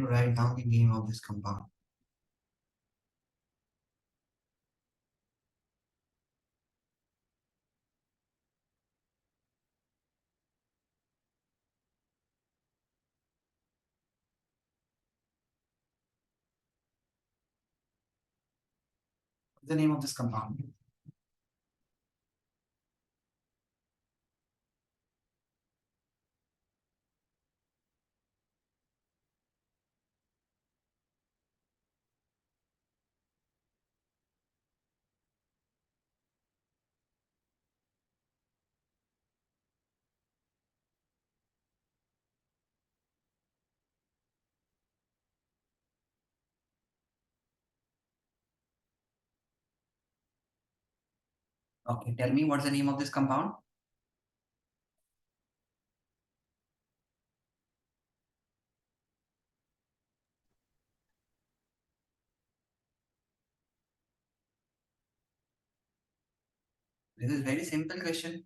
to write down the name of this compound. The name of this compound. Okay, tell me what's the name of this compound? This is very simple question.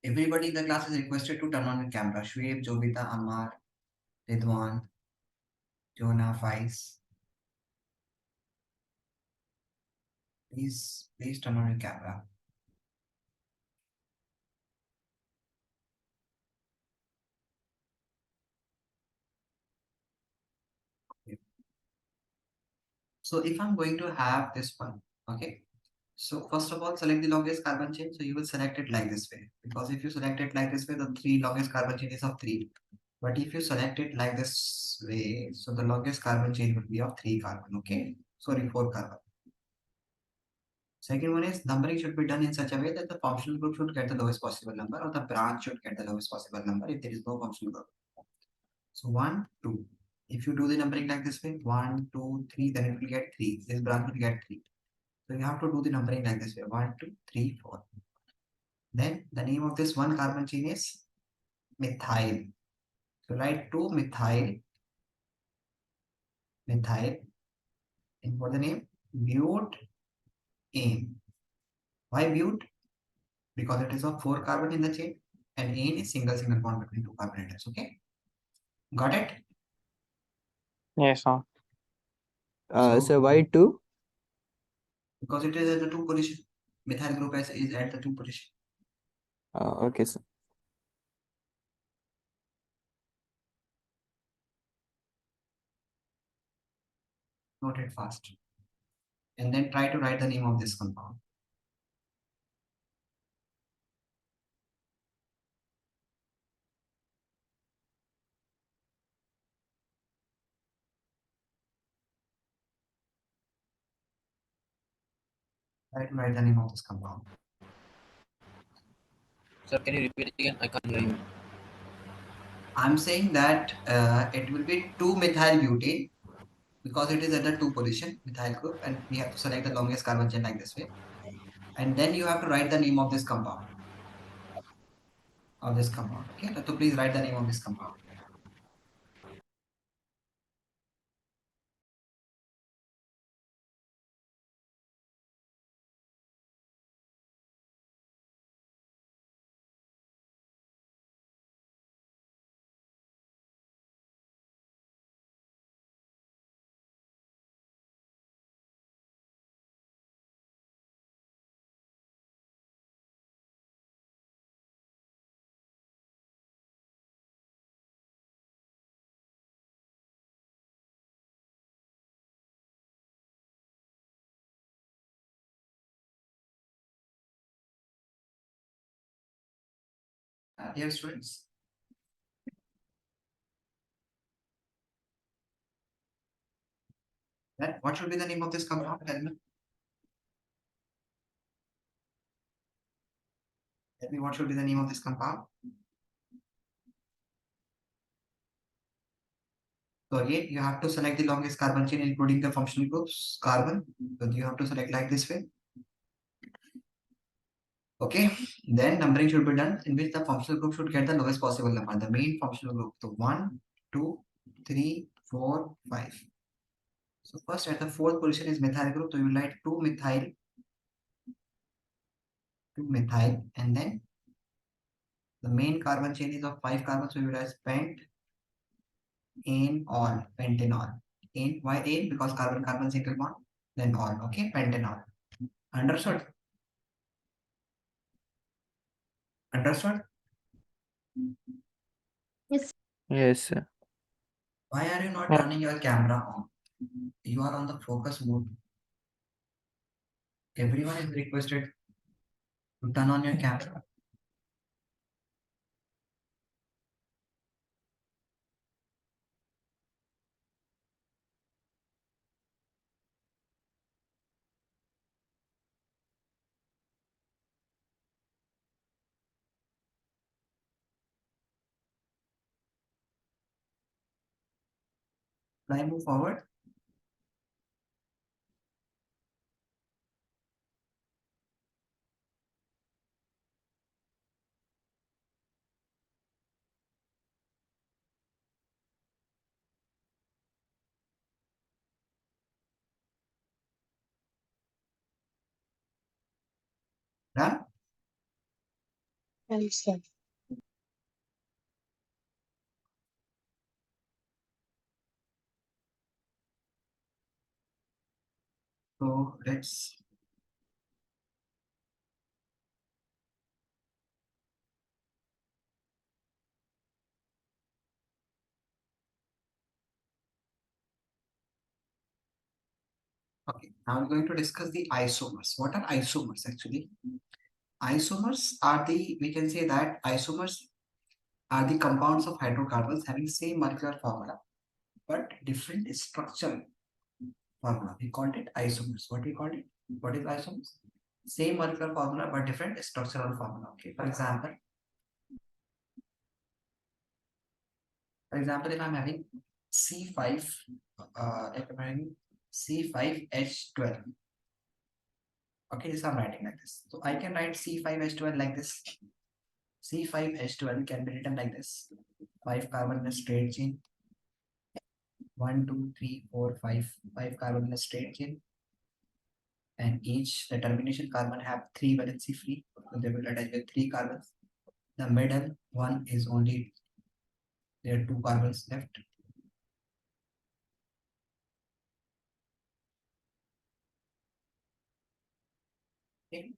Everybody in the class is requested to turn on the camera. Shweb, Jovita, Amar, Ridwan, Jonah, Faiz. Please turn on your camera. Okay. So if I'm going to have this one, okay. So first of all, select the longest carbon chain. So you will select it like this way. Because if you select it like this way, the three longest carbon chain is of 3. But if you select it like this way, so the longest carbon chain will be of 3 carbon, okay? Sorry, 4 carbon. Second one is numbering should be done in such a way that the functional group should get the lowest possible number or the branch should get the lowest possible number if there is no functional group. So 1, 2. If you do the numbering like this way, 1, 2, 3, then it will get 3. This branch will get 3. So you have to do the numbering like this way, 1, 2, 3, 4. Then the name of this one carbon chain is methyl. So write 2 methyl, and for the name butane. Why but? Because it is of 4 carbon in the chain and ane is single bond between 2 carbon atoms. Okay, got it? Yes, sir. So why 2? Because it is at the 2 position. Methyl group is at the 2 position. Okay, sir. Note it fast. And then try to write the name of this compound. Try to write the name of this compound. Sir, can you repeat again? I can't hear you. I'm saying that it will be 2-methyl butane because it is at the 2 position methyl group and we have to select the longest carbon chain like this way. And then you have to write the name of this compound. Okay, so please write the name of this compound. Dear students, then what should be the name of this compound? Tell me. Tell me what should be the name of this compound. So again, you have to select the longest carbon chain including the functional groups carbon. So you have to select like this way. Okay, then numbering should be done in which the functional group should get the lowest possible number. The main functional group. So 1, 2, 3, 4, 5. So first at the 4th position is methyl group. So you write 2-methyl, and then the main carbon chain is of 5 carbons. So you write pent ane, all, pentanol. Ane, why ane? Because carbon-carbon single bond, then all, okay, pentanol. Understood? Understood? Yes, sir. Why are you not Yeah. turning your camera on? You are on the focus mode. Everyone is requested to turn on your camera. Should I move forward? Done? Yes, sir. So let's okay. Now we're going to discuss the isomers. What are isomers actually? Isomers are the, we can say that isomers are the compounds of hydrocarbons having same molecular formula but different structural formula. We called it isomers. What we called it? What is isomers? Same molecular formula but different structural formula. Okay. For example, if I'm having C5, if I'm having C5H12. Okay, this I'm writing like this. So I can write C5H12 like this. C5H12 can be written like this. 5 carbon in a straight chain. 1, 2, 3, 4, 5. 5 carbon in a straight chain. And each the termination carbon have 3 valency free. So they will attach with 3 carbons. The middle one is only there are 2 carbons left. Okay.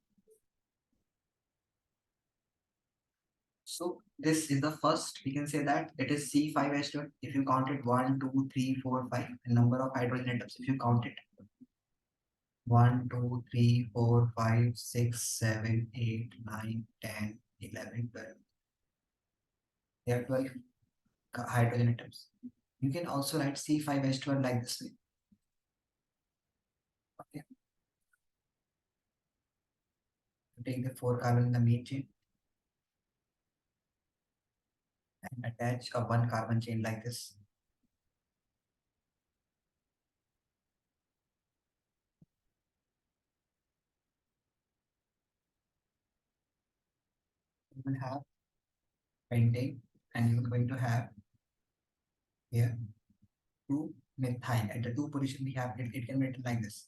So this is the first, we can say that it is C5H12. If you count it 1, 2, 3, 4, 5, the number of hydrogen atoms, if you count it 1, 2, 3, 4, 5, 6, 7, 8, 9, 10, 11, 12. There are 12 hydrogen atoms. You can also write C5H12 like this way. Okay. Take the 4 carbon in the main chain and attach a 1 carbon chain like this. You will have pentane and you are going to have here 2 methyl. At the 2 position we have it can be written like this.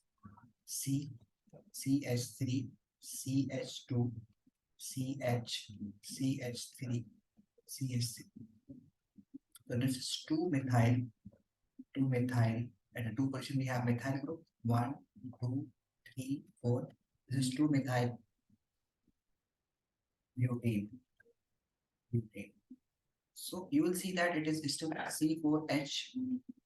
CH3, CH2, CH, CH3, CH3. So this is 2 methyl, 2 methyl. At the 2 position we have methyl group. 1, 2, 3, 4. This is 2 methyl butane. Butane. So you will see that it is still C4H12.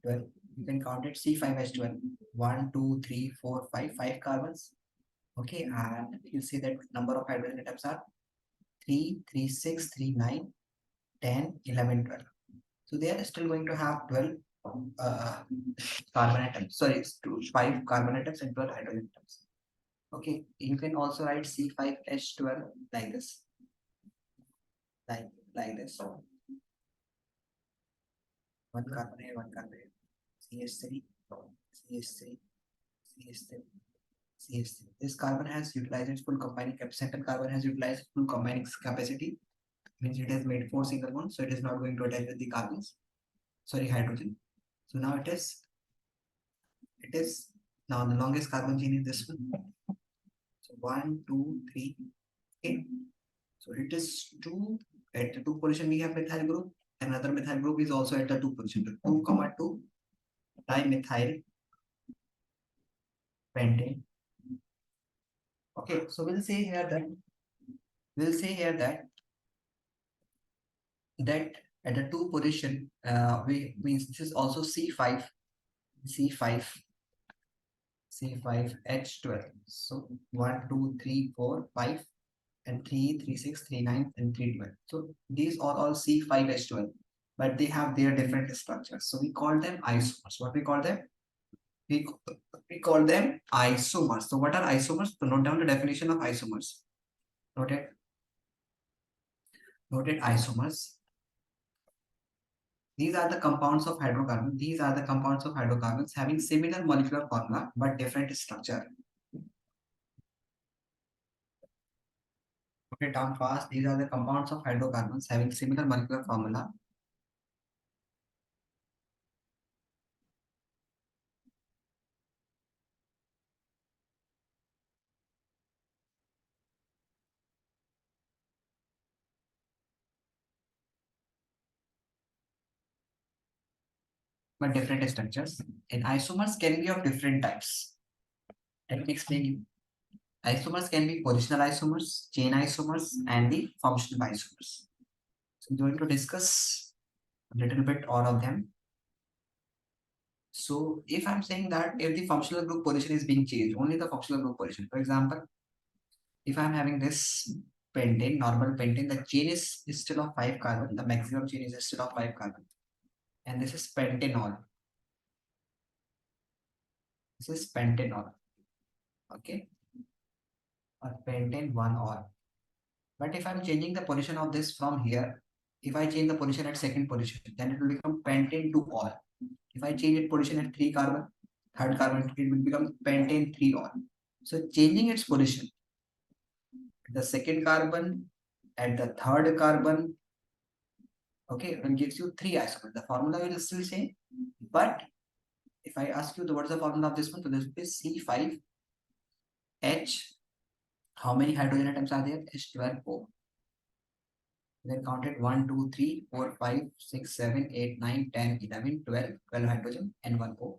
You can count it C5H12. 1, 2, 3, 4, 5, 5 carbons. Okay, and you see that number of hydrogen atoms are 3, 3, 6, 3, 9, 10, 11, 12. So they are still going to have 12 carbon atoms. Sorry, 5 carbon atoms and 12 hydrogen atoms. Okay, you can also write C5H12 like this. Like this. 1 carbon here, 1 carbon here. CH3, CH3, CH3, CH3. This carbon has utilized its full combining capacity. Second carbon has utilized full combining capacity. Means it has made 4 single bonds, so it is not going to attach with the carbons. Sorry, hydrogen. So now it is now the longest carbon chain is this one. So 1, 2, 3. Okay. So it is 2 at the 2 position we have methyl group. Another methyl group is also at the 2 position. 2, 2 dimethyl pentane. Okay, so we'll say here that at the 2 position, we means this is also C5 H12. So 1, 2, 3, 4, 5, and 3, 3, 6, 3, 9, and 3, 12. So these are all C5H12, but they have their different structures. So we call them isomers. What we call them? We, we call them isomers. So what are isomers? So note down the definition of isomers. Noted isomers. These are the compounds of hydrocarbons. These are the compounds of hydrocarbons having similar molecular formula but different structure. Okay, down fast. These are the compounds of hydrocarbons having similar molecular formula but different structures. And isomers can be of different types. Let me explain you. Isomers can be positional isomers, chain isomers, and the functional isomers. So we're going to discuss a little bit all of them. So if I'm saying that if the functional group position is being changed, only the functional group position. For example, if I'm having this pentane, normal pentane, the chain is still of 5 carbon, the maximum chain is still of 5 carbon. And this is pentanol. This is pentanol. Okay. Or pentane 1 or. But if I'm changing the position of this from here, if I change the position at second position, then it will become pentane 2 or. If I change its position at 3 carbon, third carbon, it will become pentane 3 or. So changing its position, the second carbon at the third carbon, okay, will gives you 3 isomers. The formula will still same, but if I ask you what's the formula of this one, so this is C5H. How many hydrogen atoms are there? H12O. Then counted 1, 2, 3, 4, 5, 6, 7, 8, 9, 10, 11, 12, 12 hydrogen and 1 O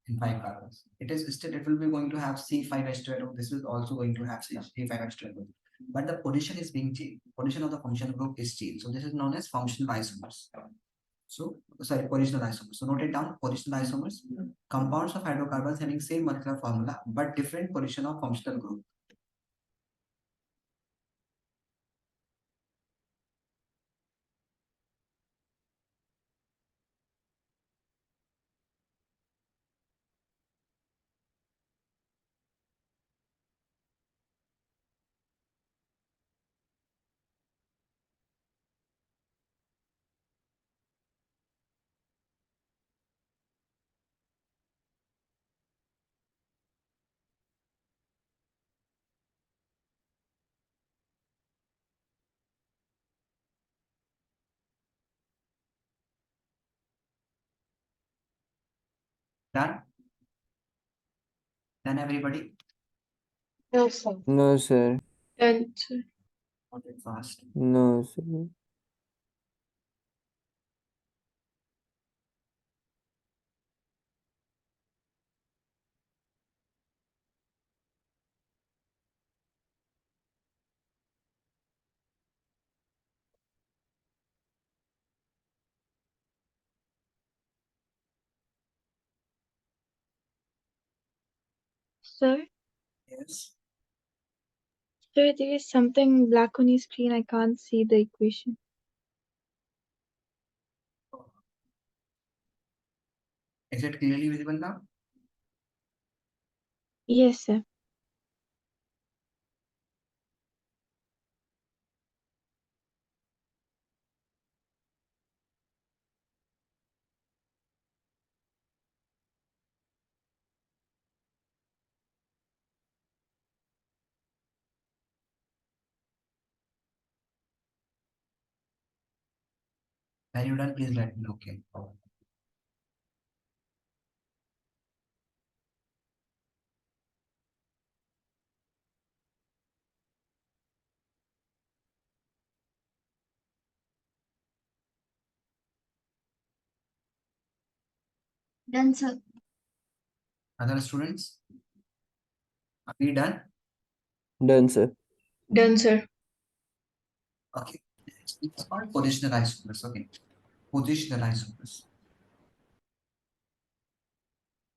and 5 carbons. It is still, it will be going to have C5H12O. This is also going to have C5H12O. But the position is being changed. Position of the functional group is changed. So this is known as functional isomers. So, sorry, positional isomers. So note it down, positional isomers. Compounds of hydrocarbons having same molecular formula but different position of functional group. Done? Done everybody? No, sir. No, sir. And Not it fast. No, sir. sir, Yes. sir, there is something black on your screen. I can't see the equation. Is it clearly visible now? Yes, sir. When you're done, please let me know. Okay. Done, sir. Other students, are we done? Done, sir. Done, sir. Okay. It's called positional isomers. Okay. Positional isomers.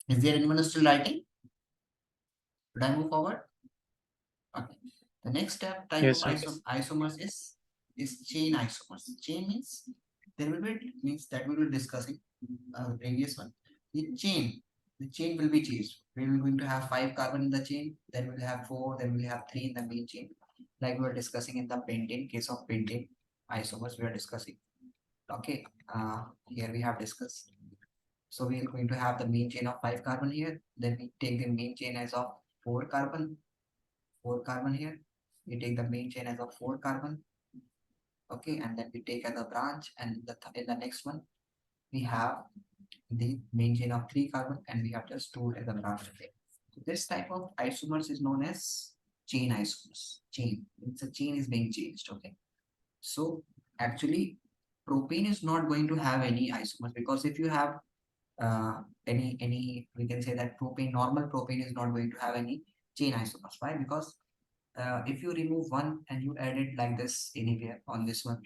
Is there anyone who's still writing? Should I move forward? Okay. The next type Yes, of sir. isomers is chain isomers. Chain means there will be means that we will discussing previous one. The chain will be changed. We will going to have 5 carbon in the chain, then we'll have 4, then we'll have 3 in the main chain. Like we were discussing in the pentane case of pentane isomers, we are discussing. Okay, here we have discussed. So we are going to have the main chain of 5 carbon here. Then we take the main chain as of 4 carbon, 4 carbon here. We take the main chain as of 4 carbon. Okay, and then we take as a branch, and in the next one we have the main chain of 3 carbon, and we have just 2 as a branch. Okay. So this type of isomers is known as chain isomers. Chain. It's a chain is being changed. Okay. So actually, propane is not going to have any isomers, because if you have any we can say that normal propane is not going to have any chain isomers. Why? Because if you remove one and you add it like this anywhere on this one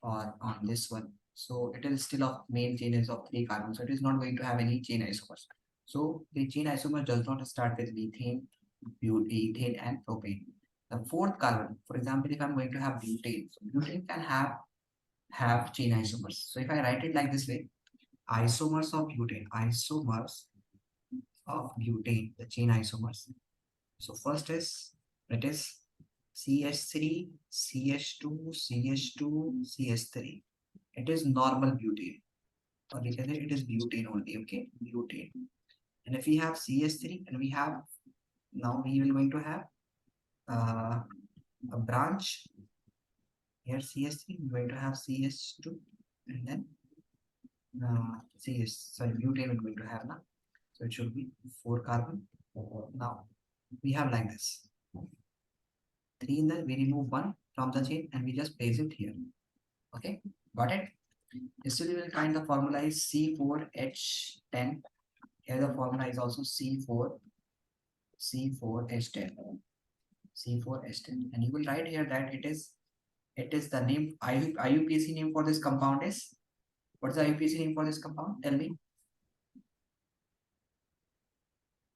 or on this one, so it is still of main chain is of 3 carbons, so it is not going to have any chain isomers. So the chain isomer does not start with methane, ethane, and propane. The fourth carbon, for example, if I'm going to have butane, so butane can have chain isomers. So if I write it like this way, isomers of butane, the chain isomers. So first is it is CH3, CH2, CH2, CH3. It is normal butane, or we can say it is butane only. Okay, butane. And if we have CH3, and we have now we will going to have a branch here CH3. We're going to have CH2, and then butane we're going to have now. So it should be 4 carbon. Now we have like this. 3 in the, we remove 1 from the chain and we just place it here. Okay, got it? Still we will find the formula is C4H10. Here the formula is also C4H10. C4H10. And you will write here that it is the name IUPAC name for this compound is, what's the IUPAC name for this compound? Tell me.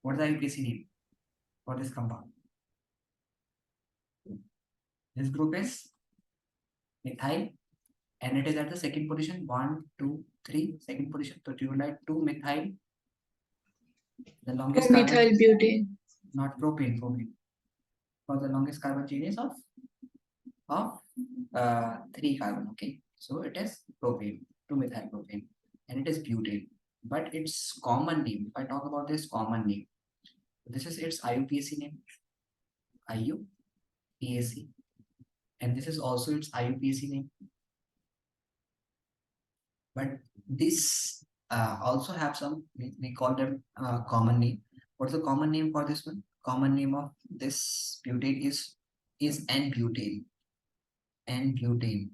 What's the IUPAC name for this compound? This group is methyl, and it is at the second position. 1, 2, 3, second position. So you will write 2 methyl. The longest carbon, Methyl butane. not propane. For the longest carbon chain is of 3 carbon. Okay, so it is propane, 2 methyl propane, and it is butane. But its common name, if I talk about this common name, this is its IUPAC name, IUPAC, and this is also its IUPAC name. But this also have some, we call them common name. What's the common name for this one? Common name of this butane is N-butane. N-butane.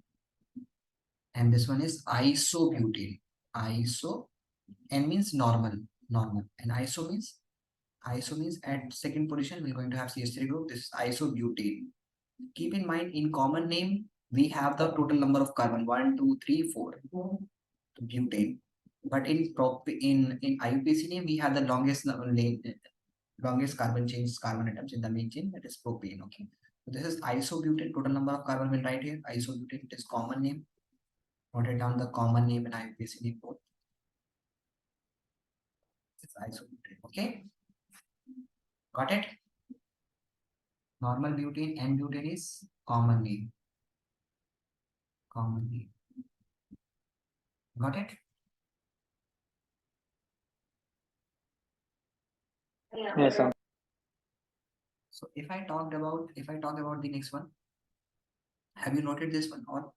And this one is isobutane. N means normal. And iso means at second position we're going to have CH3 group. This is isobutane. Keep in mind, in common name we have the total number of carbon 1, 2, 3, 4. Butane. But in IUPAC name we have the longest carbon chains, carbon atoms in the main chain, that is propane. Okay, so this is isobutane. Total number of carbon will write here. Isobutane, it is common name. Note it down, the common name in IUPAC name both. It's isobutane. Okay, got it? Normal butane and butane is common name. Common name. Got it? Yes, sir. So if I talk about the next one, have you noted this one? Or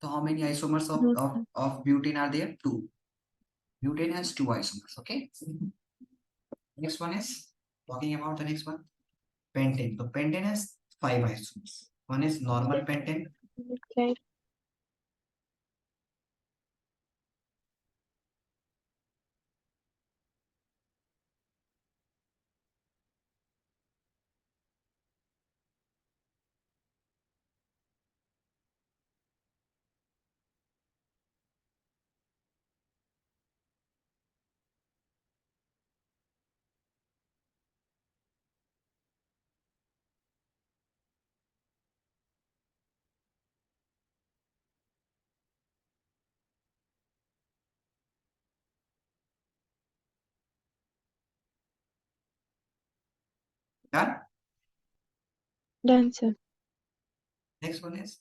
so how many isomers No, of butane are there? 2. Butane has 2 isomers. Okay. Next one is talking about the next one, pentane. So pentane has 5 isomers. One is normal pentane. Okay. Done? Done, sir. Next one is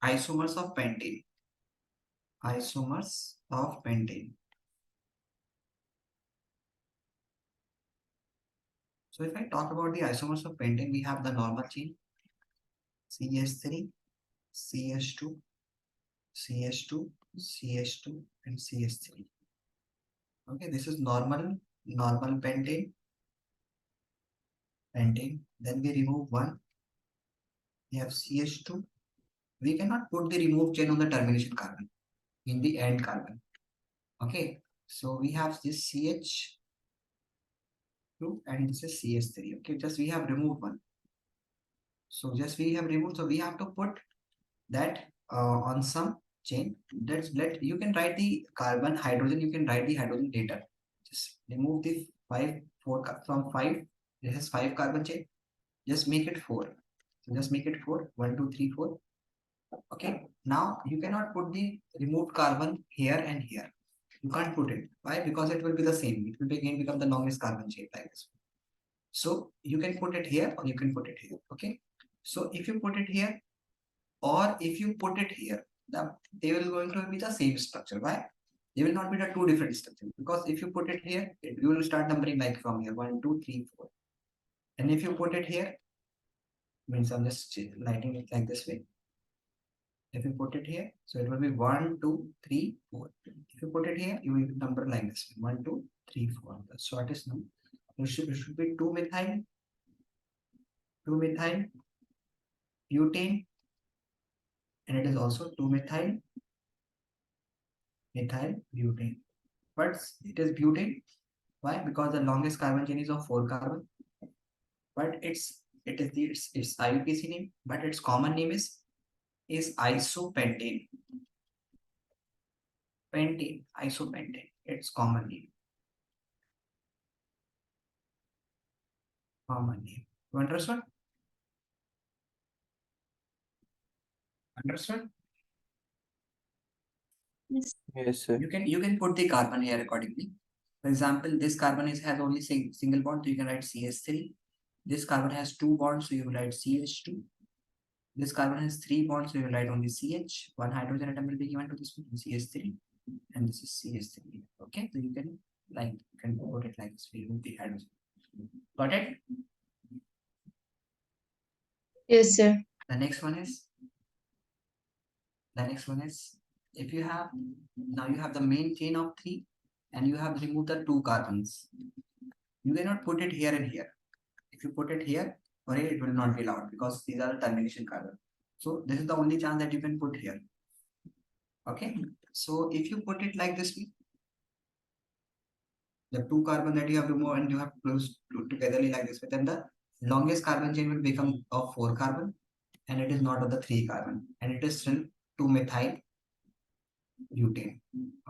isomers of pentane. Isomers of pentane. So if I talk about the isomers of pentane, we have the normal chain CH3, CH2, CH2, CH2, and CH3. Okay, this is normal pentane. Then we remove one. We have CH2. We cannot put the remove chain on the termination carbon in the end carbon. Okay, so we have this CH2 and this is CH3. Okay, just we have removed one. So just we have removed. So we have to put that on some chain. Let you can write the carbon hydrogen. You can write the hydrogen later. Just remove the 4 from 5. This is 5 carbon chain. Just make it 4. So just make it 4. 1, 2, 3, 4. Okay. Now you cannot put the removed carbon here and here. You can't put it. Why? Because it will be the same. It will again become the longest carbon chain like this. So you can put it here or you can put it here. Okay. So if you put it here or if you put it here, they will going to be the same structure. Why? They will not be the two different structures, because if you put it here, you will start numbering like from here 1, 2, 3, 4. And if you put it here, means I'm just writing it like this way. If you put it here, so it will be 1, 2, 3, 4. If you put it here, you will number like this 1, 2, 3, 4. The shortest number. It should be 2 methyl butane, and it is also 2 methyl butane. But it is butane. Why? Because the longest carbon chain is of 4 carbon. But it's IUPAC name, but its common name is isopentane. Isopentane. Its common name. You understood? Understood? Yes. Yes, sir. You can put the carbon here accordingly. For example, this carbon has only single bond, so you can write CH3. This carbon has 2 bonds, so you will write CH2. This carbon has 3 bonds, so you will write only CH. One hydrogen atom will be given to this one, CH3, and this is CH3. Okay, so you can put it like this. Remove the hydrogen. Got it? Yes, sir. The next one is if you have now you have the main chain of 3 and you have removed the 2 carbons. You cannot put it here and here. If you put it here or here, it will not be allowed because these are the termination carbon. So this is the only chance that you can put here. Okay. So if you put it like this, the 2 carbon that you have removed and you have closed togetherly like this, then the longest carbon chain will become of 4 carbon and it is not of the 3 carbon and it is still 2 methyl butane.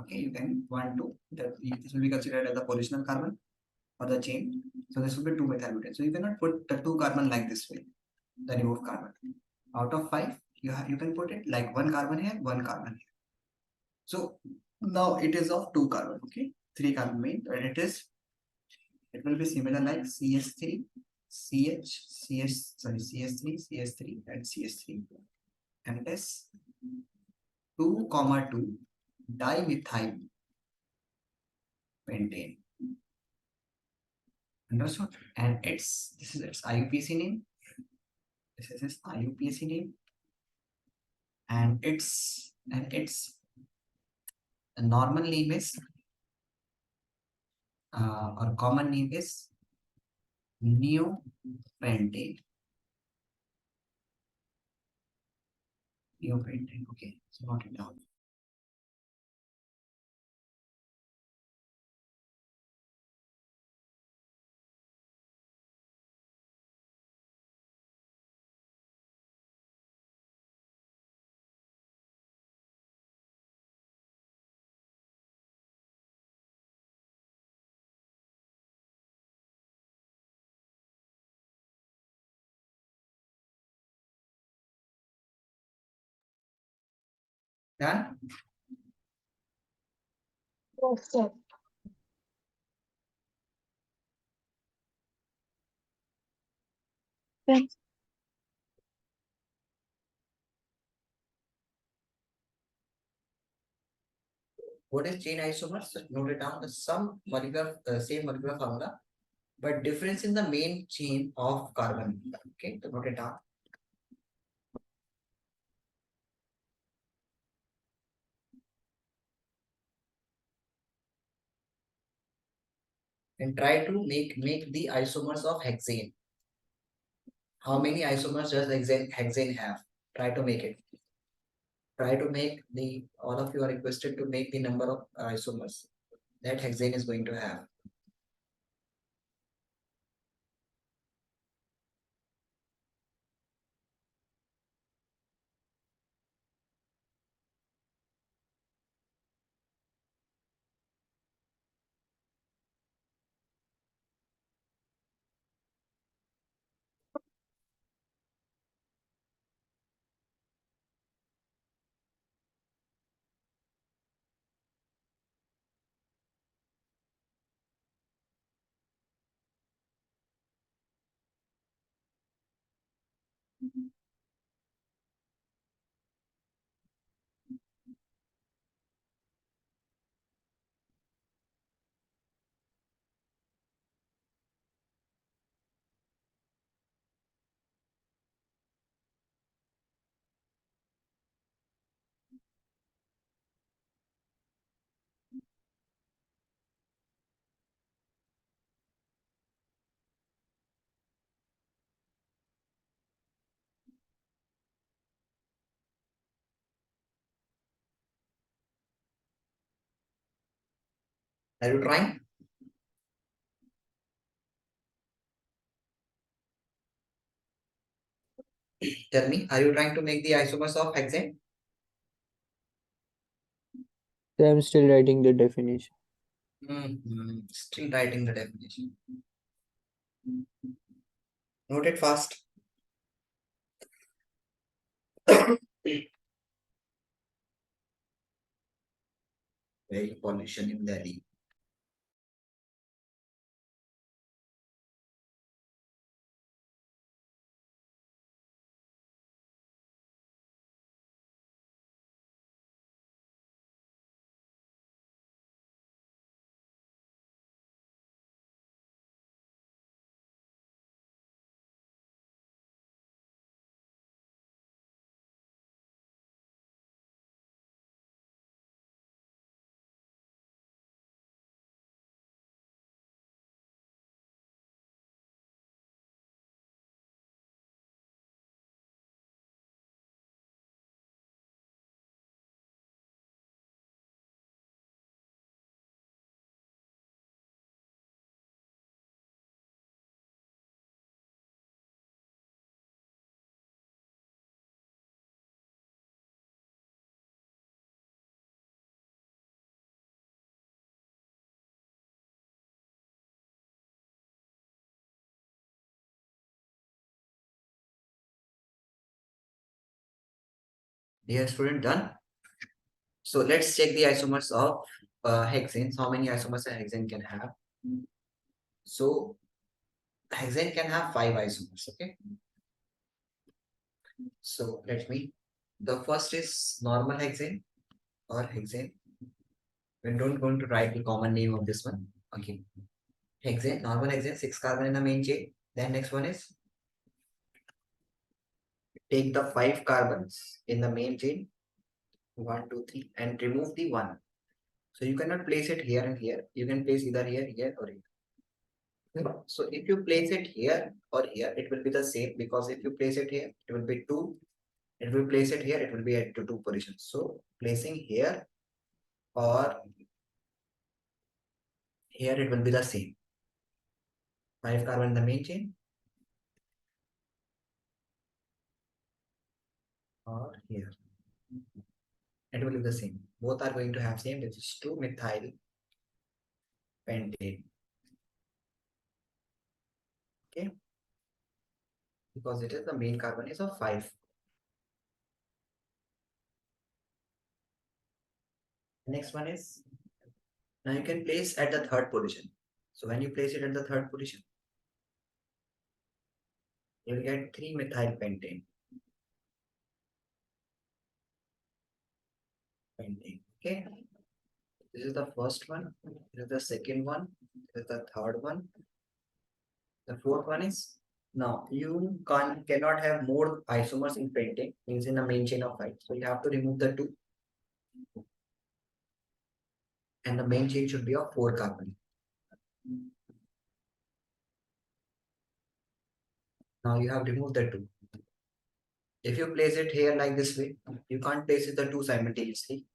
Okay, you can 1, 2. This will be considered as the positional carbon or the chain. So this will be 2 methyl butane. So you cannot put the 2 carbon like this way, the removed carbon. Out of 5, you can put it like 1 carbon here, 1 carbon here. So now it is of 2 carbon. Okay, 3 carbon main, and it will be similar like CH3, CH3, CH3, and CH3, and it is 2, 2 dimethyl pentane. Understood? And this is its IUPAC name. This is its IUPAC name, and its normal name is or common name is neopentane. Neopentane. Okay, so note it down. Done? Yes, sir. So, Pen. What is chain isomers? Note it down. The some molecular same molecular formula, but difference in the main chain of carbon. Okay, so note it down. And try to make the isomers of hexane. How many isomers does hexane have? Try to make it. Try to make the all of you are requested to make the number of isomers that hexane is going to have. Are you trying? Tell me, are you trying to make the isomers of hexane? I'm still writing the definition. Still writing the definition. Note it fast. Very pollution in Delhi. Dear student, done. So let's check the isomers of hexanes. How many isomers a hexane can have? So hexane can have 5 isomers. Okay. So let me. The first is normal hexane or hexane. We don't going to write the common name of this one. Okay. Hexane, normal hexane, 6 carbon in the main chain. Then next one is take the 5 carbons in the main chain. 1, 2, 3, and remove the 1. So you cannot place it here and here. You can place either here, here, or here. So if you place it here or here, it will be the same, because if you place it here, it will be 2. If you place it here, it will be at 2 positions. So placing here or here, it will be the same. 5 carbon in the main chain or here. It will be the same. Both are going to have same, which is 2-methyl pentane. Okay. Because it is the main carbon is of 5. Next one is, now you can place at the 3rd position. So when you place it at the 3rd position, you'll get 3-methyl pentane. Okay. This is the first one. This is the second one. This is the third one. The fourth one is now you cannot have more isomers in pentane, means in a main chain of 5. So you have to remove the 2. And the main chain should be of 4 carbon. Now you have removed the 2. If you place it here like this way, you can't place it the 2 simultaneously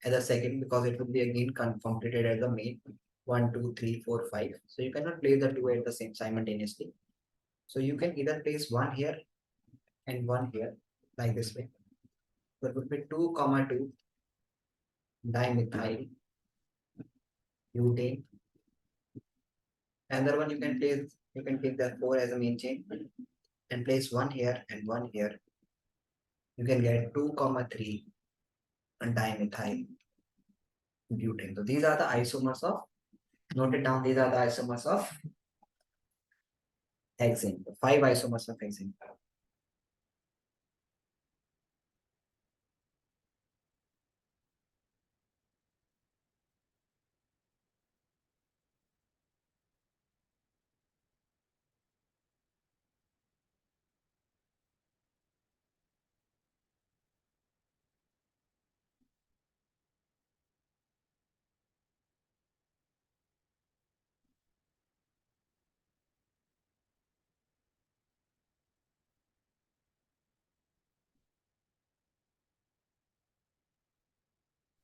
as a second because it will be again completed as the main 1, 2, 3, 4, 5. So you cannot place the 2 at the same simultaneously. So you can either place 1 here and 1 here like this way. So it would be 2, 2 dimethyl butane. Another one you can take the 4 as a main chain and place 1 here and 1 here. You can get 2, 3 dimethyl butane. So these are the isomers of, note it down, these are the isomers of hexane, 5 isomers of hexane.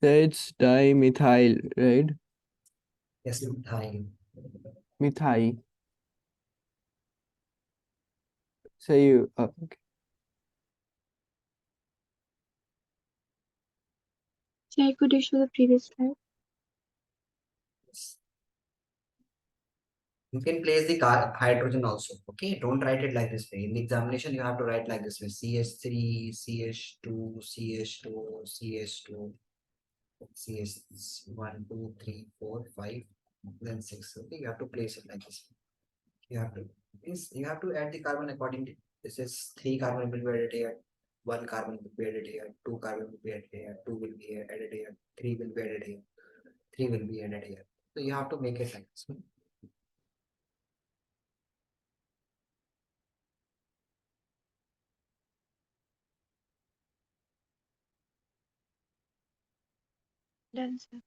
That's dimethyl, right? Yes, methyl. Methyl. So you okay. Sir, could you show the previous slide? You can place the hydrogen also. Okay, don't write it like this way. In the examination, you have to write like this way: CH3, CH2, CH2, CH2, CH1, 2, 3, 4, 5, then 6. Okay, you have to place it like this. You have to add the carbon accordingly. This is 3 carbon will be added here, 1 carbon will be added here, 2 carbon will be added here, 2 will be added here, 3 will be added here, 3 will be added here. So you have to make it like this. Done, sir.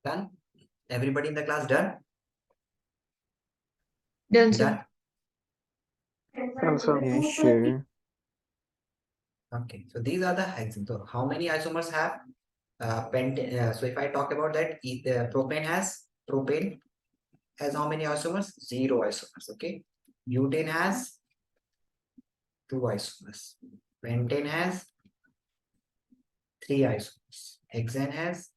Done? Everybody in the class done? Done, Done? Done, sir. Yeah, sure. Okay, so these are the hexane. So how many isomers have so if I talk about that, propane has how many isomers? 0 isomers. Okay, butane has 2 isomers. Pentane has 3 isomers. Hexane has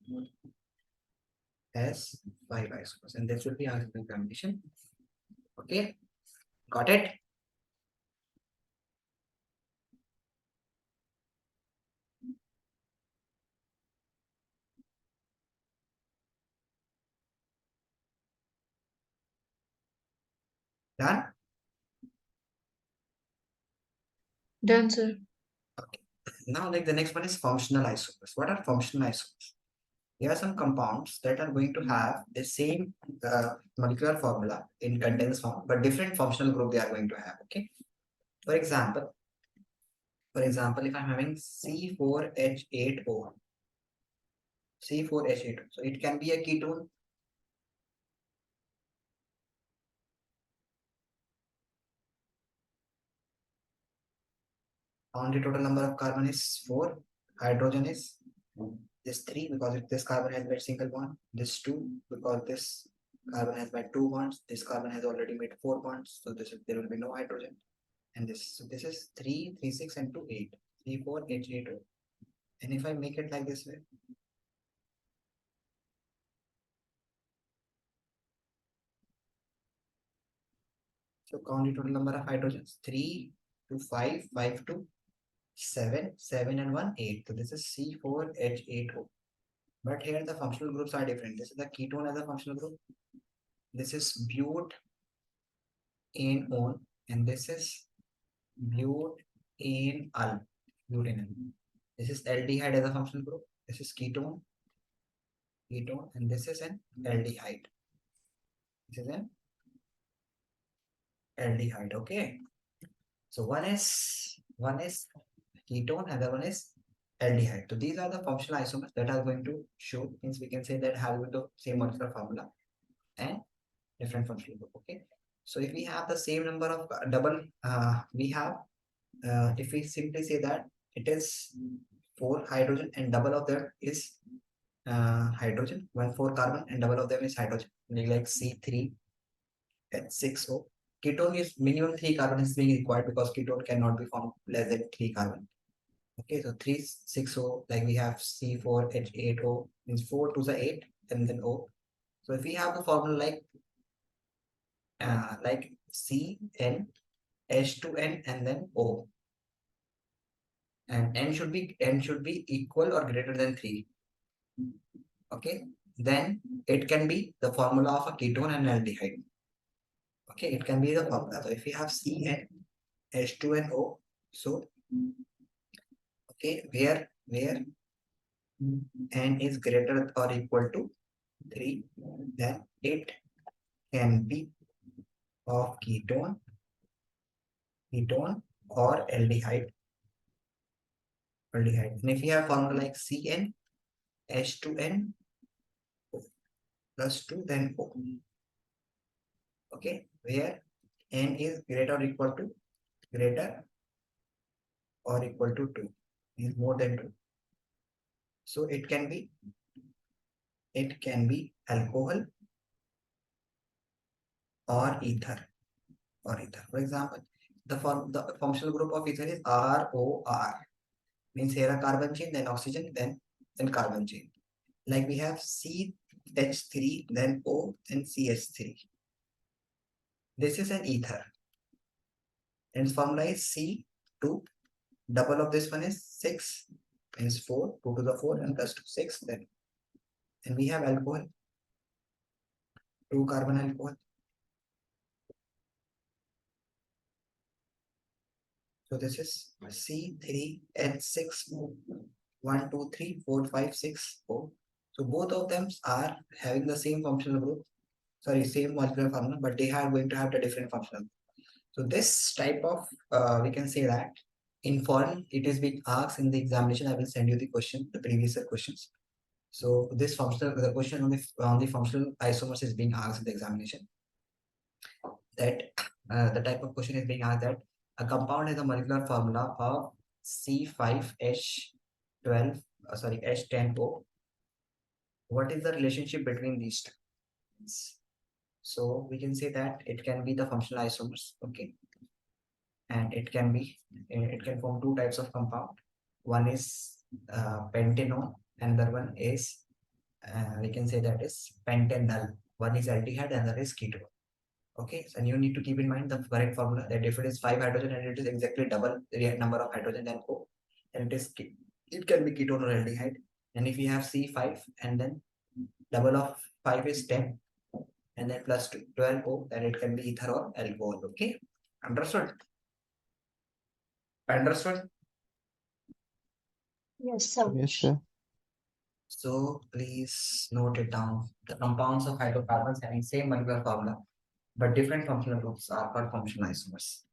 5 isomers, and this will be our combination. Okay, got it? Done? Done, sir. Okay. Now, like the next one is functional isomers. What are functional isomers? There are some compounds that are going to have the same molecular formula in condensed form, but different functional group they are going to have. Okay. For example, if I'm having C4H8O, C4H8O, so it can be a ketone. On the total number of carbon is 4. Hydrogen is this 3 because this carbon has made single bond. This 2 because this carbon has made 2 bonds. This carbon has already made 4 bonds. So there will be no hydrogen. And this is 3, 3, 6, and 2, 8. 3, 4, H8. And if I make it like this way, so count the total number of hydrogens: 3 to 5, 5 to 7, 7 and 1, 8. So this is C4H8O. But here the functional groups are different. This is the ketone as a functional group. This is bute butanol, and this is butanal. Butanal. This is aldehyde as a functional group. This is ketone, and this is an aldehyde. This is an aldehyde. Okay. So one is ketone, other one is aldehyde. So these are the functional isomers that are going to show. Means we can say that having the same molecular formula and different functional group. Okay. So if we have the same number of we have if we simply say that it is 4 hydrogen and double of them is hydrogen, 4 carbon and double of them is hydrogen, like C3 and 6O. Ketone is minimum 3 carbon is being required because ketone cannot be formed less than 3 carbon. Okay, so 3 6O, like we have C4H8O, means 4 to the 8 and then O. So if we have the formula like CN H2N and then O, and N should be equal or greater than 3. Okay, then it can be the formula of a ketone and aldehyde. Okay, it can be the formula. So if we have CN H2NO, so okay, where N is greater or equal to 3, then it can be of ketone or aldehyde. And if you have formula like CN H2N plus 2, then O. Okay, where N is greater or equal to 2, is more than 2. So it can be alcohol or ether. For example, the functional group of ether is ROR. Means here a carbon chain, then oxygen, then carbon chain. Like we have CH3, then O, then CH3. This is an ether. And its formula is C2. Double of this one is 6. Means 4, 2 to the 4 and plus 2, 6. Then and we have alcohol, 2 carbon alcohol. So this is C3H6O. 1, 2, 3, 4, 5, 6, 4. So both of them are having the same functional group, same molecular formula, but they are going to have the different functional. So this type of we can say that in foreign it is being asked in the examination. I will send you the previous questions. So the question on the functional isomers is being asked in the examination. That the type of question is being asked that a compound has a molecular formula of C5H12 H10O. What is the relationship between these two? So we can say that it can be the functional isomers. Okay, and it can form 2 types of compound. One is pentanone, another one is we can say that is pentanal. One is aldehyde, another is ketone. Okay, so you need to keep in mind the correct formula, that if it is 5 hydrogen and it is exactly double the number of hydrogen than O, then it can be ketone or aldehyde. And if you have C5 and then double of 5 is 10 and then plus 12 O, then it can be ether or alcohol. Okay, understood? Yes, sir. Yes, sir. So please note it down. The compounds of hydrocarbons having same molecular formula but different functional groups are called functional isomers.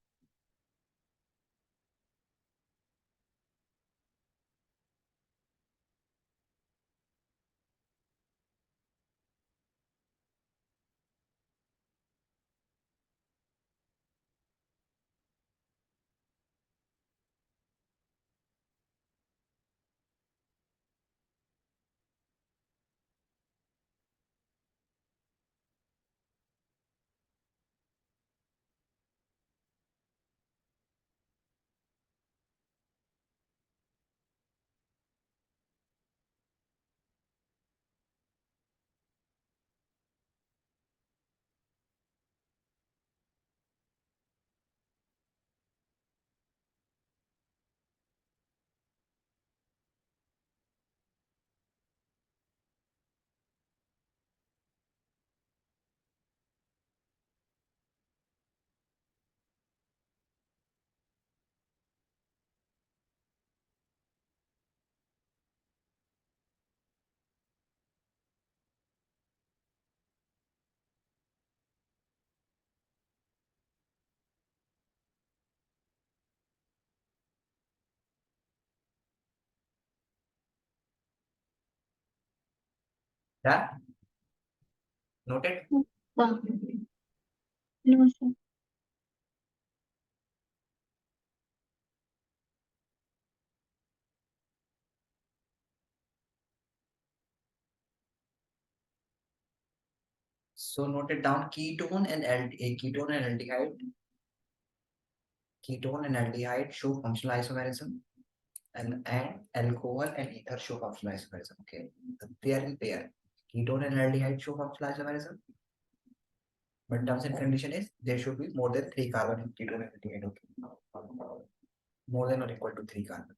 Yeah. Noted. No, sir. So note it down. Ketone and ketone and aldehyde. Ketone and aldehyde show functional isomerism, and alcohol and ether show functional isomerism. Okay, they are in pair. Ketone and aldehyde show functional isomerism, but terms and condition is there should be more than 3 carbon in ketone and aldehyde. Okay, more than or equal to 3 carbon.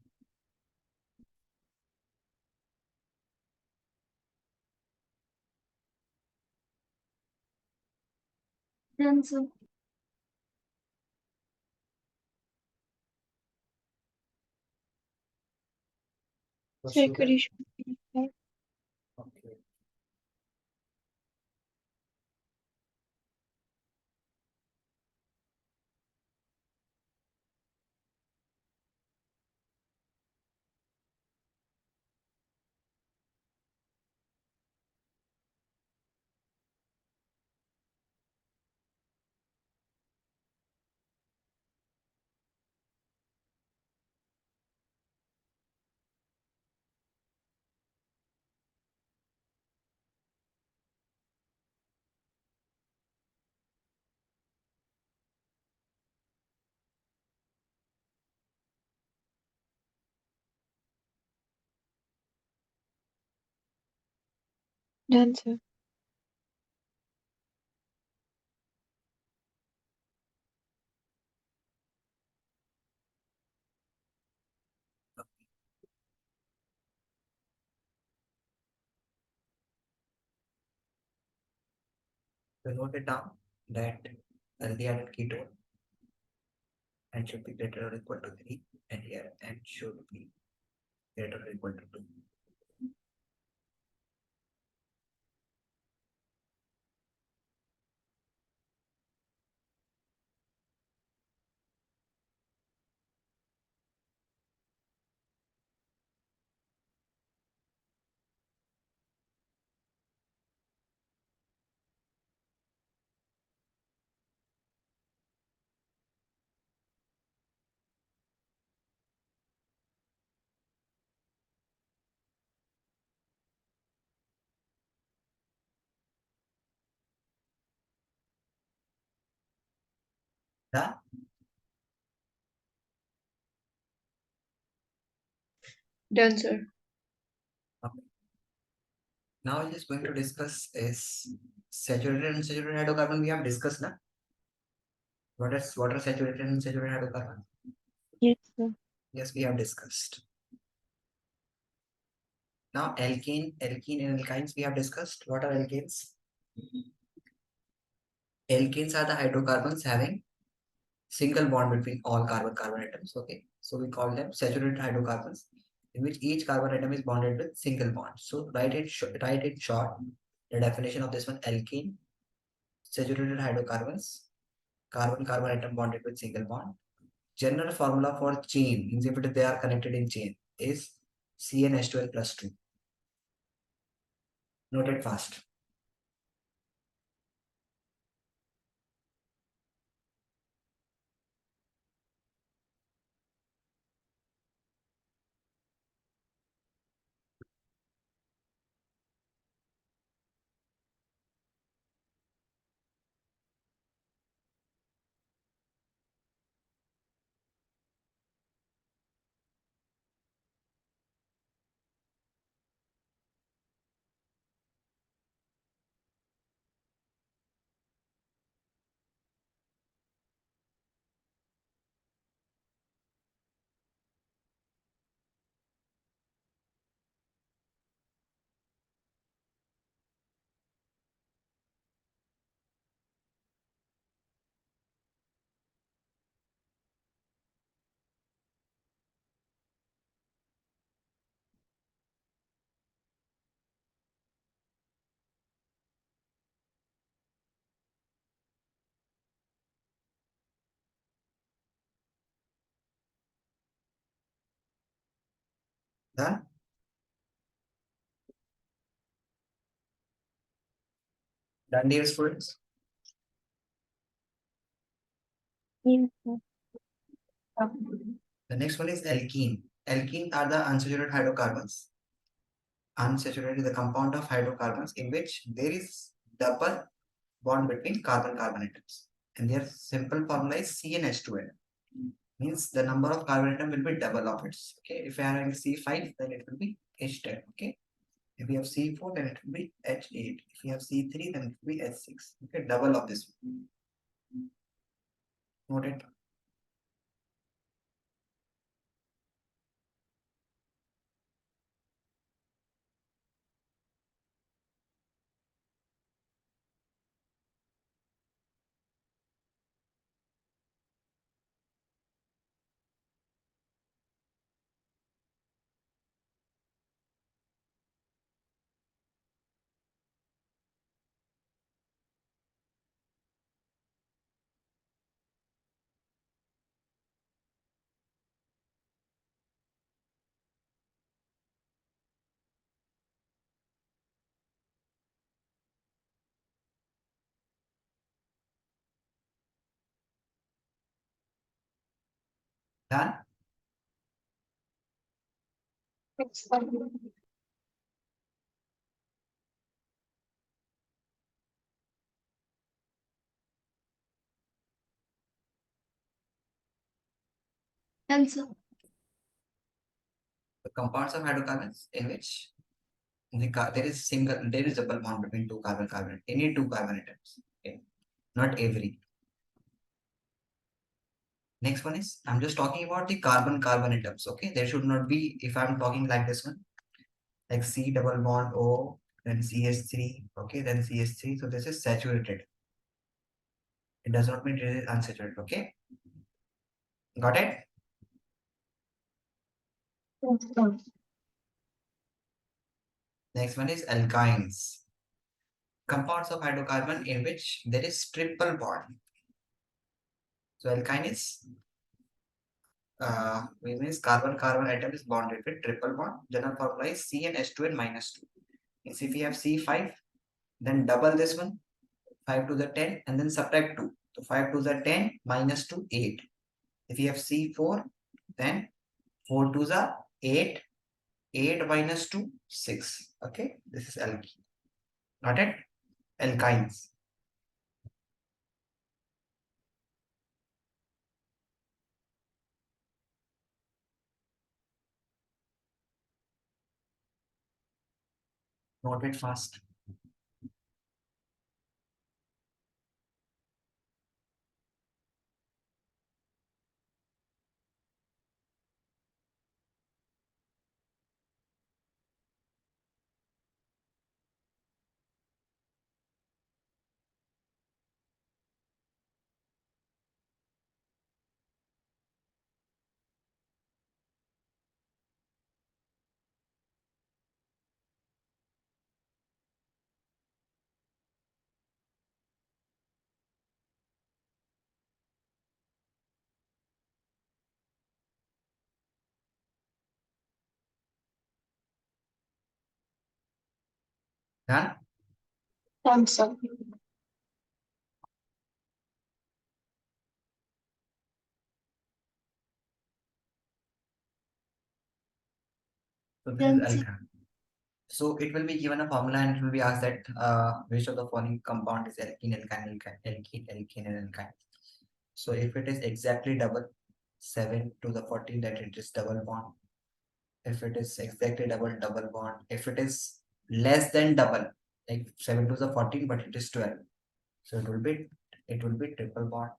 Done, sir. So Sir, sugar. could you show me? Okay. Done, sir. So note it down that aldehyde and ketone and should be greater or equal to 3, and here and should be greater or equal to 2. Yeah. Done, sir. Okay. Now we're just going to discuss is saturated and unsaturated hydrocarbon. We have discussed now. What are saturated and unsaturated hydrocarbon? Yes, sir. Yes, we have discussed. Now alkane and alkynes we have discussed. What are alkanes? Alkanes are the hydrocarbons having single bond between all carbon-carbon atoms. Okay, so we call them saturated hydrocarbons, in which each carbon atom is bonded with single bond. So write it short. The definition of this one: alkene, saturated hydrocarbons, carbon-carbon atom bonded with single bond. General formula for chain, if they are connected in chain, is CnH12 plus 2. Note it fast. Done? Done, dear students? Yes, sir. The next one is alkene. Alkene are the unsaturated hydrocarbons. Unsaturated is the compound of hydrocarbons in which there is double bond between carbon-carbon atoms. And their simple formula is CnH2n. Means the number of carbon atom will be double of its. Okay, if I are having C5, then it will be H10. Okay, if we have C4, then it will be H8. If we have C3, then it will be H6. Okay, double of this. Note it. Done. Answer. The compounds of hydrocarbons in which there is double bond between two carbon-carbon. Any two carbon atoms. Okay, not every. Next one is I'm just talking about the carbon-carbon atoms. Okay, there should not be if I'm talking like this one, like C double bond O, then CH3. Okay, then CH3. So this is saturated. It does not mean it is unsaturated. Okay, got it? Next one is alkynes. Compounds of hydrocarbon in which there is triple bond. So alkyne is means carbon-carbon atom is bonded with triple bond. General formula is CnH2n minus 2. Means if we have C5, then double this one, 5 to the 10, and then subtract 2. So 5 to the 10 minus 2, 8. If you have C4, then 4 to the 8, 8 minus 2, 6. Okay, this is alkene. Got it? Alkynes. Note it fast. Done? Answer. So this is alkyne. So it will be given a formula and it will be asked that which of the following compound is alkene, alkyne, alkene, and alkyne. So if it is exactly double, 7 to the 14, that it is double bond. If it is exactly double, double bond. If it is less than double, like 7 to the 14, but it is 12. So it will be triple bond.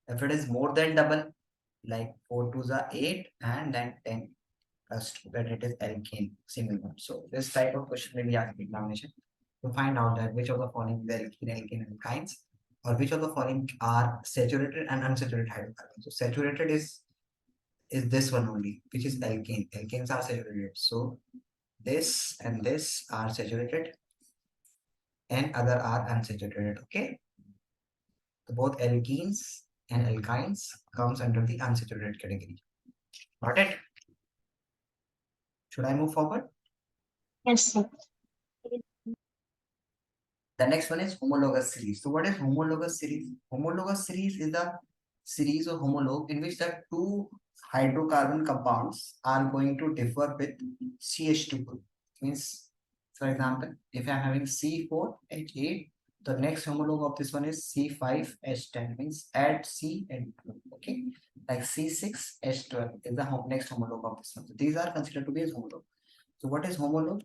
If it is more than double, like 4 to the 8 and then 10 plus 2, that it is alkane, single bond. So this type of question will be asked in examination to find out that which of the following is alkene, and alkynes, or which of the following are saturated and unsaturated hydrocarbons. So saturated is this one only, which is alkane. Alkanes are saturated. So this and this are saturated and other are unsaturated. Okay. So both alkenes and alkynes comes under the unsaturated category. Got it? Should I move forward? Yes, sir. The next one is homologous series. So what is homologous series? Homologous series is a series of homologue in which the two hydrocarbon compounds are going to differ with CH2 group. Means, for example, if I am having C4H8, the next homologue of this one is C5H10. Means add C and 2. Okay, like C6H12 is the next homologue of this one. So these are considered to be as homologue. So what is homologue?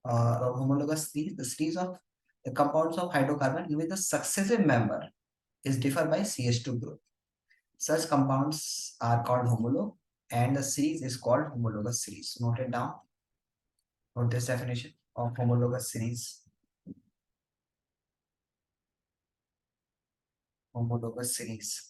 Homologous series, the series of the compounds of hydrocarbon in which the successive member is differ by CH2 group. Such compounds are called homologue and the series is called homologous series. Note it down. Note this definition of homologous series. Homologous series.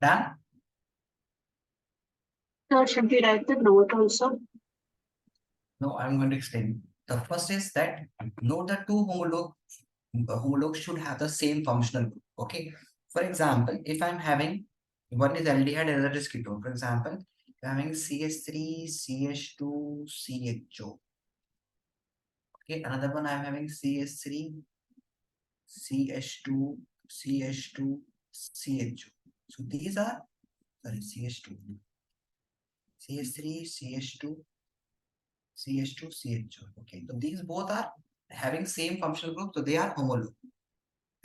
Done? So should we write the note also? No, I'm going to explain. The first is that note the two homologues should have the same functional group. Okay. For example, if I'm having one is aldehyde and another is ketone. For example, if I'm having CH3, CH2, CHO. Okay, another one I'm having CH3, CH2, CH2, CHO. So these are sorry CH2, CH3, CH2, CH2, CHO. Okay, so these both are having same functional group, so they are homologue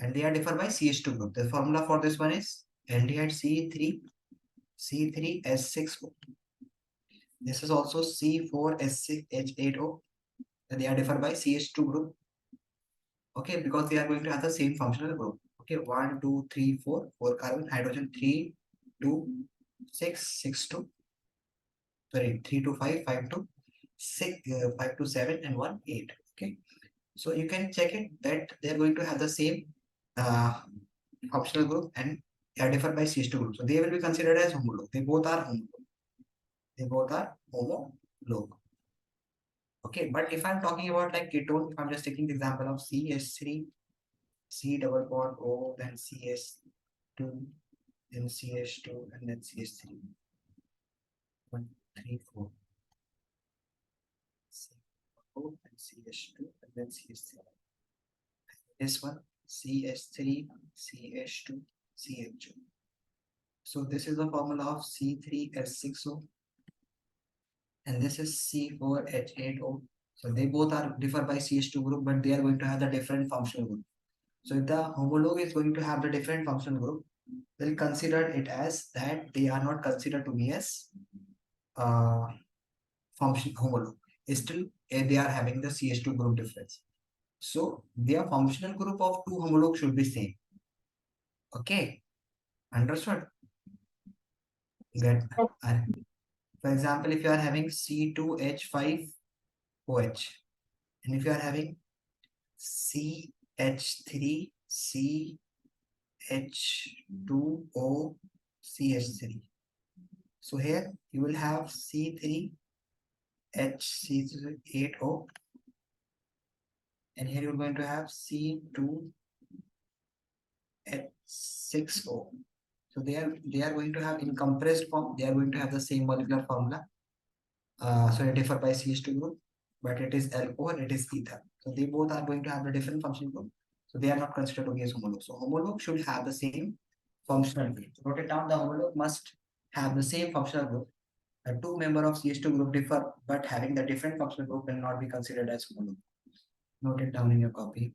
and they are different by CH2 group. The formula for this one is aldehyde C3S6O. This is also C4S6H8O. They are different by CH2 group. Okay, because they are going to have the same functional group. Okay, 1, 2, 3, 4, 4 carbon, hydrogen 3, 2, 6, 6, 2. Sorry, 3 to 5, 5 to 6, 5 to 7, and 1, 8. Okay, so you can check it that they are going to have the same functional group and they are different by CH2 group. So they will be considered as homologue. They both are homologue. They both are homologue. Okay, but if I'm talking about like ketone, if I'm just taking the example of CH3, C double bond O, then CH2, then CH2, and then CH3. 1, 3, 4. O and CH2, and then CH3. This one, CH3, CH2, CH2. So this is the formula of C3S6O, and this is C4H8O. So they both are differ by CH2 group, but they are going to have the different functional group. So if the homologue is going to have the different functional group, we'll consider it as that they are not considered to be as function homologue. Still, they are having the CH2 group difference. So their functional group of two homologue should be same. Okay, understood? Good. For example, if you are having C2H5OH, and if you are having CH3CH2O CH3, So here you will have C3H8O, and here you're going to have C2H6O. So they are going to have in compressed form. They are going to have the same molecular formula. So they differ by CH2 group, but it is alcohol, it is ether. So they both are going to have a different functional group. So they are not considered to be as homologue. So homologue should have the same functional group. So note it down, the homologue must have the same functional group. A two member of CH2 group differ, but having the different functional group will not be considered as homologue. Note it down in your copy.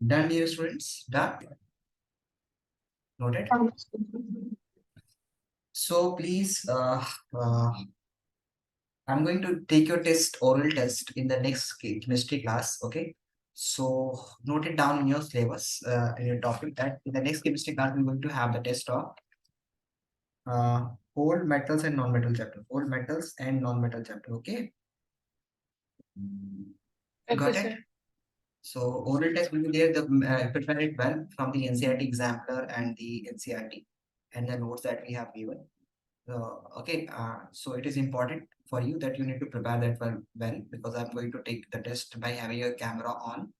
Done, dear students? Done? Noted? So please, I'm going to take your test, oral test in the next chemistry class, okay? So note it down in your syllabus, in your topic that in the next chemistry class, we're going to have the test of old metals and non-metal chapter, old metals and non-metal chapter, okay? Got Okay, it? sir. So oral test will be there, prepare it well from the NCERT examiner and the NCERT and the notes that we have given. Okay, so it is important for you that you need to prepare that well because I'm going to take the test by having your camera on,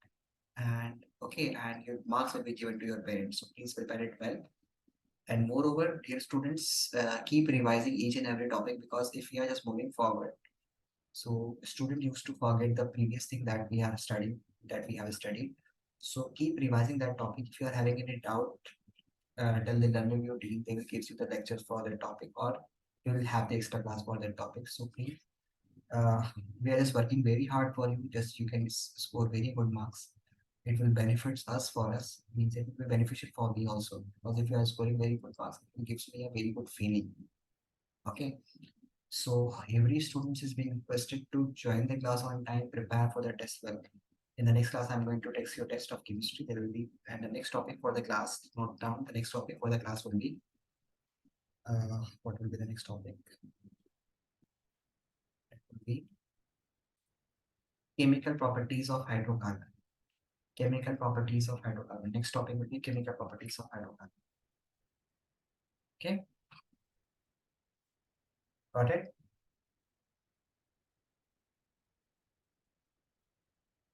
and okay, and your marks will be given to your parents. So please prepare it well. And moreover, dear students, keep revising each and every topic because if we are just moving forward, so student used to forget the previous thing that we are studying, that we have studied. So keep revising that topic. If you are having any doubt, tell the Learnivio team, they will give you the lectures for that topic, or you will have the extra class for that topic. So please, we are just working very hard for you. Just you can score very good marks. It will benefit us for us. Means it will be beneficial for me also. Because if you are scoring very good marks, it gives me a very good feeling. Okay. So every student is being requested to join the class on time, prepare for the test well. In the next class, I'm going to text your test of chemistry. There will be, and the next topic for the class, note down, the next topic for the class will be, what will be the next topic? It will be chemical properties of hydrocarbon. Chemical properties of hydrocarbon. Next topic will be chemical properties of hydrocarbon. Okay. Got it?